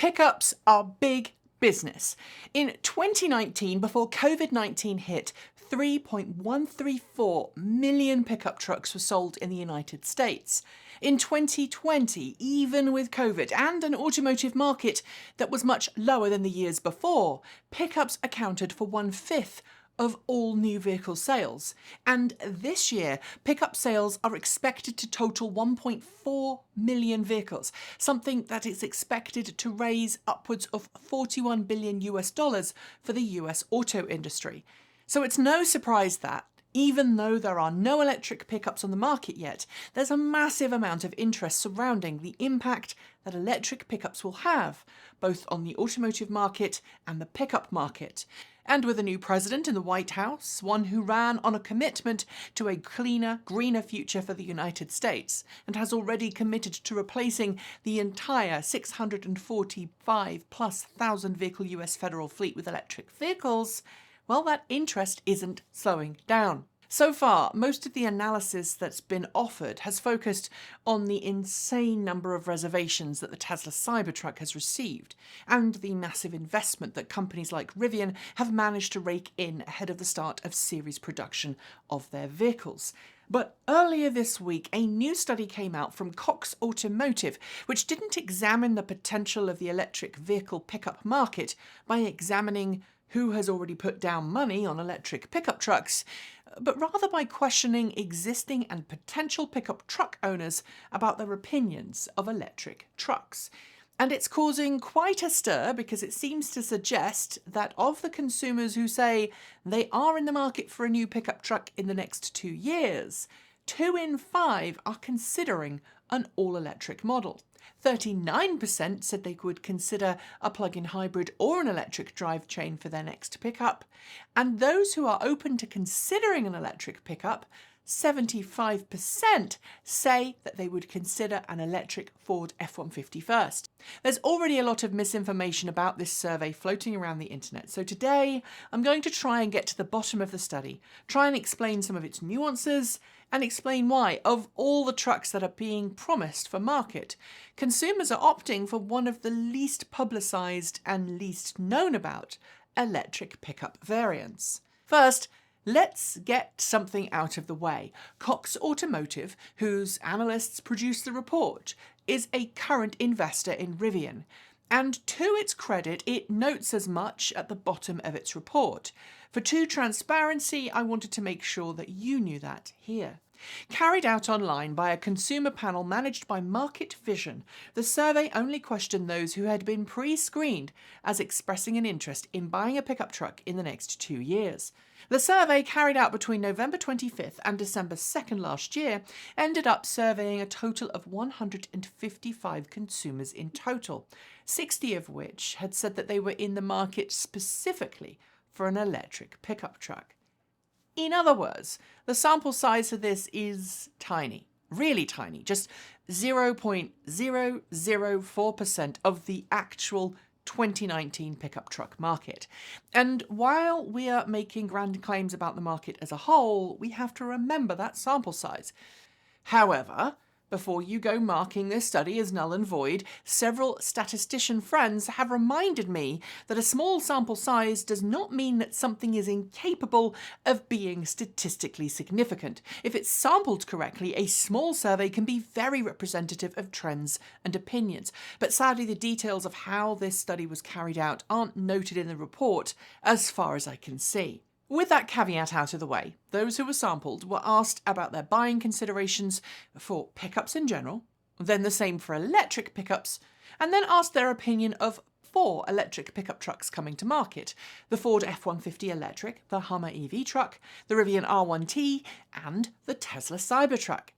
Pickups are big business. In 2019, before COVID-19 hit, 3.134 million pickup trucks were sold in the United States. In 2020, even with COVID and an automotive market that was much lower than the years before, pickups accounted for 1/5 of all new vehicle sales. And this year, pickup sales are expected to total 1.4 million vehicles, something that is expected to raise upwards of $41 billion for the US auto industry. So it's no surprise that, even though there are no electric pickups on the market yet, there's a massive amount of interest surrounding the impact that electric pickups will have, both on the automotive market and the pickup market. And with a new president in the White House, one who ran on a commitment to a cleaner, greener future for the United States, and has already committed to replacing the entire 645,000+ vehicle US federal fleet with electric vehicles, well, that interest isn't slowing down. So far, most of the analysis that's been offered has focused on the insane number of reservations that the Tesla Cybertruck has received, and the massive investment that companies like Rivian have managed to rake in ahead of the start of series production of their vehicles. But earlier this week, a new study came out from Cox Automotive, which didn't examine the potential of the electric vehicle pickup market by examining who has already put down money on electric pickup trucks, but rather by questioning existing and potential pickup truck owners about their opinions of electric trucks. And it's causing quite a stir because it seems to suggest that of the consumers who say they are in the market for a new pickup truck in the next 2 years, 2 in 5 are considering an all-electric model. 39% said they would consider a plug-in hybrid or an electric drivetrain for their next pickup. And those who are open to considering an electric pickup, 75% say that they would consider an electric Ford F-150 first. There's already a lot of misinformation about this survey floating around the internet, so today I'm going to try and get to the bottom of the study, try and explain some of its nuances, and explain why, of all the trucks that are being promised for market, consumers are opting for one of the least publicised and least known about electric pickup variants. First, let's get something out of the way. Cox Automotive, whose analysts produced the report, is a current investor in Rivian. And to its credit, it notes as much at the bottom of its report. For true transparency, I wanted to make sure that you knew that here. Carried out online by a consumer panel managed by Market Vision, the survey only questioned those who had been pre-screened as expressing an interest in buying a pickup truck in the next 2 years. The survey, carried out between November 25th and December 2nd last year, ended up surveying a total of 155 consumers in total, 60 of which had said that they were in the market specifically for an electric pickup truck. In other words, the sample size for this is tiny, really tiny, just 0.004% of the actual 2019 pickup truck market. And while we are making grand claims about the market as a whole, we have to remember that sample size. However, before you go marking this study as null and void, several statistician friends have reminded me that a small sample size does not mean that something is incapable of being statistically significant. If it's sampled correctly, a small survey can be very representative of trends and opinions. But sadly, the details of how this study was carried out aren't noted in the report, as far as I can see. With that caveat out of the way, those who were sampled were asked about their buying considerations for pickups in general, then the same for electric pickups, and then asked their opinion of 4 electric pickup trucks coming to market: the Ford F-150 electric, the Hummer EV truck, the Rivian R1T, and the Tesla Cybertruck.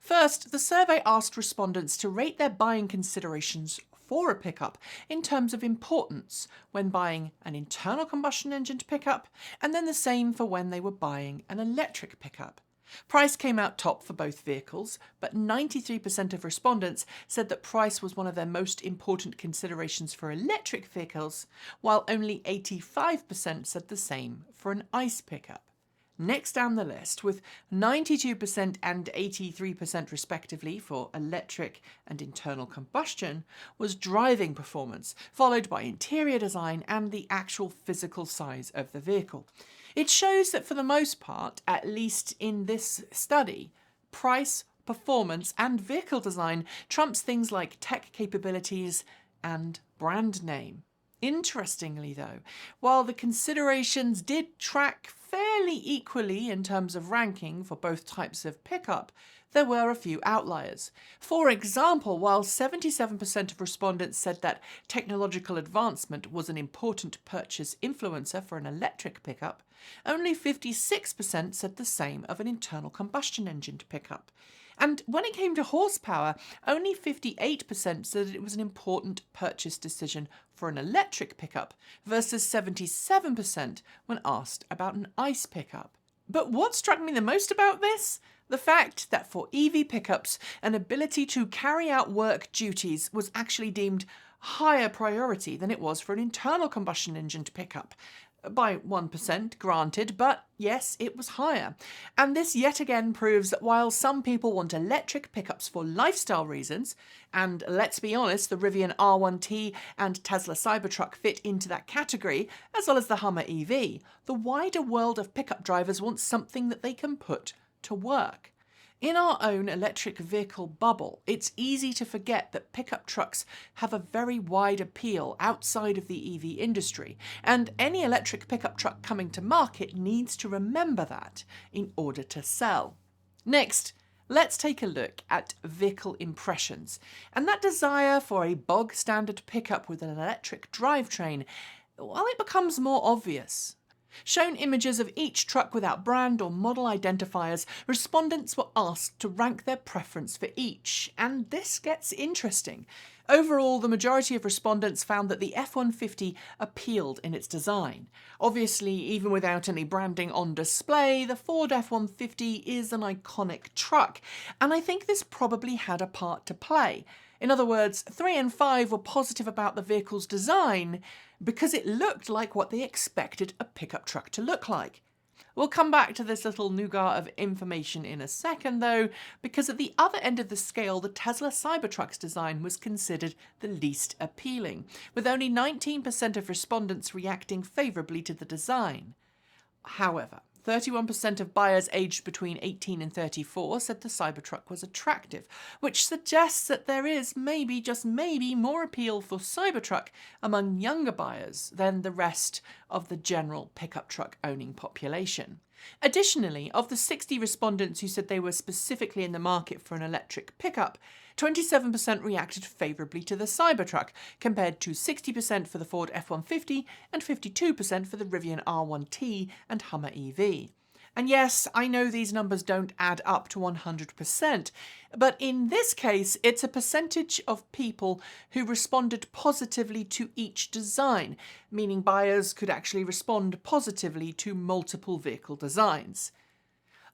First, the survey asked respondents to rate their buying considerations for a pickup in terms of importance when buying an internal combustion engine pickup, and then the same for when they were buying an electric pickup. Price came out top for both vehicles, but 93% of respondents said that price was one of their most important considerations for electric vehicles, while only 85% said the same for an ICE pickup. Next down the list, with 92% and 83% respectively for electric and internal combustion, was driving performance, followed by interior design and the actual physical size of the vehicle. It shows that for the most part, at least in this study, price, performance and vehicle design trumps things like tech capabilities and brand name. Interestingly though, while the considerations did track fairly equally in terms of ranking for both types of pickup, there were a few outliers. For example, while 77% of respondents said that technological advancement was an important purchase influencer for an electric pickup, only 56% said the same of an internal combustion engined pickup. And when it came to horsepower, only 58% said that it was an important purchase decision for an electric pickup versus 77% when asked about an ICE pickup. But what struck me the most about this? The fact that for EV pickups, an ability to carry out work duties was actually deemed higher priority than it was for an internal combustion engined pickup. By 1%, granted, but yes, it was higher. And this yet again proves that while some people want electric pickups for lifestyle reasons, and let's be honest, the Rivian R1T and Tesla Cybertruck fit into that category, as well as the Hummer EV, the wider world of pickup drivers wants something that they can put to work. In our own electric vehicle bubble, it's easy to forget that pickup trucks have a very wide appeal outside of the EV industry, and any electric pickup truck coming to market needs to remember that in order to sell. Next, let's take a look at vehicle impressions, and that desire for a bog standard pickup with an electric drivetrain, well, it becomes more obvious. Shown images of each truck without brand or model identifiers, respondents were asked to rank their preference for each, and this gets interesting. Overall, the majority of respondents found that the F-150 appealed in its design. Obviously, even without any branding on display, the Ford F-150 is an iconic truck, and I think this probably had a part to play. In other words, 3 and 5 were positive about the vehicle's design because it looked like what they expected a pickup truck to look like. We'll come back to this little nougat of information in a second though, because at the other end of the scale, the Tesla Cybertruck's design was considered the least appealing, with only 19% of respondents reacting favourably to the design. However, 31% of buyers aged between 18 and 34 said the Cybertruck was attractive, which suggests that there is maybe, just maybe, more appeal for Cybertruck among younger buyers than the rest of the general pickup truck owning population. Additionally, of the 60 respondents who said they were specifically in the market for an electric pickup, 27% reacted favourably to the Cybertruck, compared to 60% for the Ford F-150 and 52% for the Rivian R1T and Hummer EV. And yes, I know these numbers don't add up to 100%, but in this case, it's a percentage of people who responded positively to each design, meaning buyers could actually respond positively to multiple vehicle designs.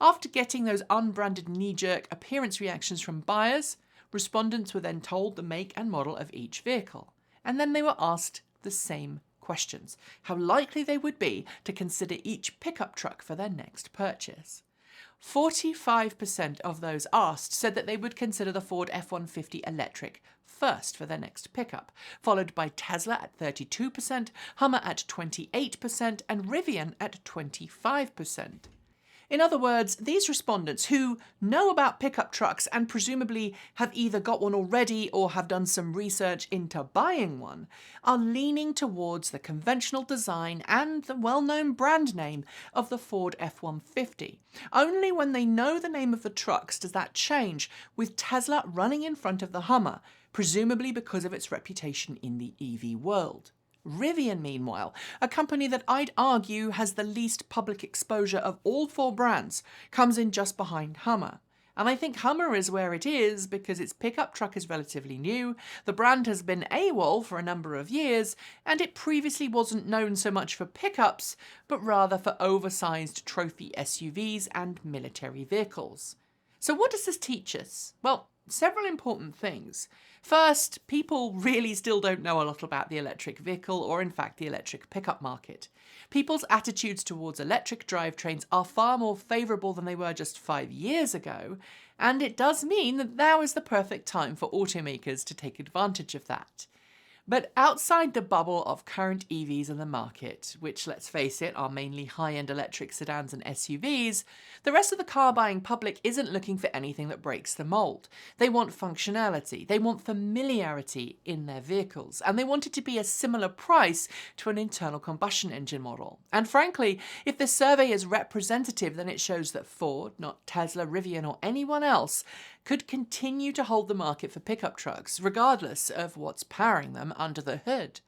After getting those unbranded knee-jerk appearance reactions from buyers, respondents were then told the make and model of each vehicle, and then they were asked the same questions: how likely they would be to consider each pickup truck for their next purchase. 45% of those asked said that they would consider the Ford F-150 electric first for their next pickup, followed by Tesla at 32%, Hummer at 28%, and Rivian at 25%. In other words, these respondents, who know about pickup trucks and presumably have either got one already or have done some research into buying one, are leaning towards the conventional design and the well-known brand name of the Ford F-150. Only when they know the name of the trucks does that change, with Tesla running in front of the Hummer, presumably because of its reputation in the EV world. Rivian, meanwhile, a company that I'd argue has the least public exposure of all four brands, comes in just behind Hummer. And I think Hummer is where it is because its pickup truck is relatively new, the brand has been AWOL for a number of years, and it previously wasn't known so much for pickups, but rather for oversized trophy SUVs and military vehicles. So what does this teach us? Well, several important things. First, people really still don't know a lot about the electric vehicle or in fact the electric pickup market. People's attitudes towards electric drivetrains are far more favourable than they were just 5 years ago, and it does mean that now is the perfect time for automakers to take advantage of that. But outside the bubble of current EVs in the market, which, let's face it, are mainly high-end electric sedans and SUVs, the rest of the car-buying public isn't looking for anything that breaks the mould. They want functionality, they want familiarity in their vehicles, and they want it to be a similar price to an internal combustion engine model. And frankly, if the survey is representative, then it shows that Ford, not Tesla, Rivian, or anyone else, could continue to hold the market for pickup trucks, regardless of what's powering them under the hood.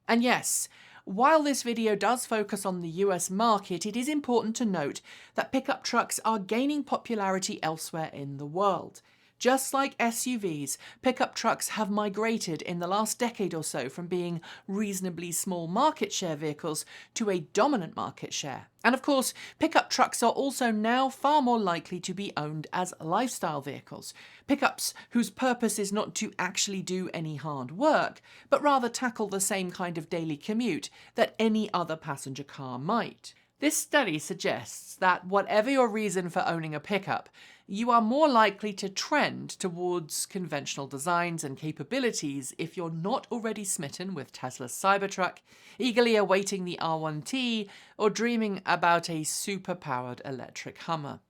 And yes, while this video does focus on the US market, it is important to note that pickup trucks are gaining popularity elsewhere in the world. Just like SUVs, pickup trucks have migrated in the last decade or so from being reasonably small market share vehicles to a dominant market share. And of course, pickup trucks are also now far more likely to be owned as lifestyle vehicles. Pickups whose purpose is not to actually do any hard work, but rather tackle the same kind of daily commute that any other passenger car might. This study suggests that whatever your reason for owning a pickup, you are more likely to trend towards conventional designs and capabilities if you're not already smitten with Tesla's Cybertruck, eagerly awaiting the R1T, or dreaming about a super-powered electric Hummer.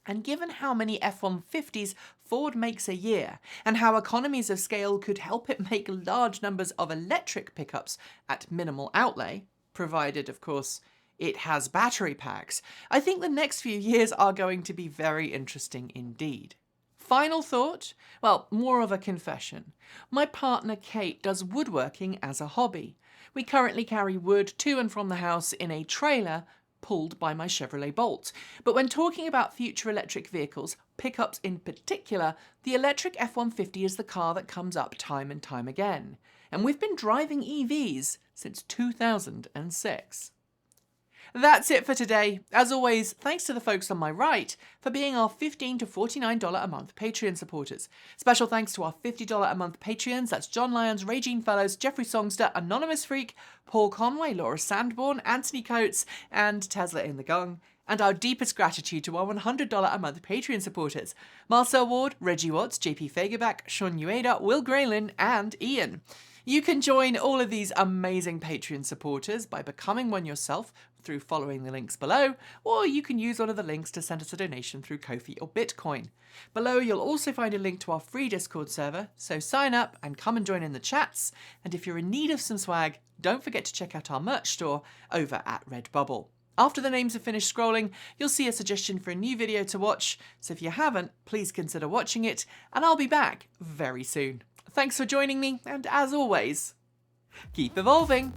And given how many F-150s Ford makes a year, and how economies of scale could help it make large numbers of electric pickups at minimal outlay, provided, of course, it has battery packs, I think the next few years are going to be very interesting indeed. Final thought? Well, more of a confession. My partner Kate does woodworking as a hobby. We currently carry wood to and from the house in a trailer pulled by my Chevrolet Bolt. But when talking about future electric vehicles, pickups in particular, the electric F-150 is the car that comes up time and time again. And we've been driving EVs since 2006. That's it for today. As always, thanks to the folks on my right for being our $15 to $49 a month Patreon supporters. Special thanks to our $50 a month Patreons, that's John Lyons, Regine Fellows, Jeffrey Songster, Anonymous Freak, Paul Conway, Laura Sandborn, Anthony Coates, and Tesla in the Gong. And our deepest gratitude to our $100 a month Patreon supporters, Marcel Ward, Reggie Watts, JP Fagerback, Sean Ueda, Will Graylin, and Ian. You can join all of these amazing Patreon supporters by becoming one yourself through following the links below, or you can use one of the links to send us a donation through Ko-fi or Bitcoin. Below you'll also find a link to our free Discord server, so sign up and come and join in the chats, and if you're in need of some swag, don't forget to check out our merch store over at Redbubble. After the names have finished scrolling, you'll see a suggestion for a new video to watch, so if you haven't, please consider watching it, and I'll be back very soon. Thanks for joining me, and as always, keep evolving!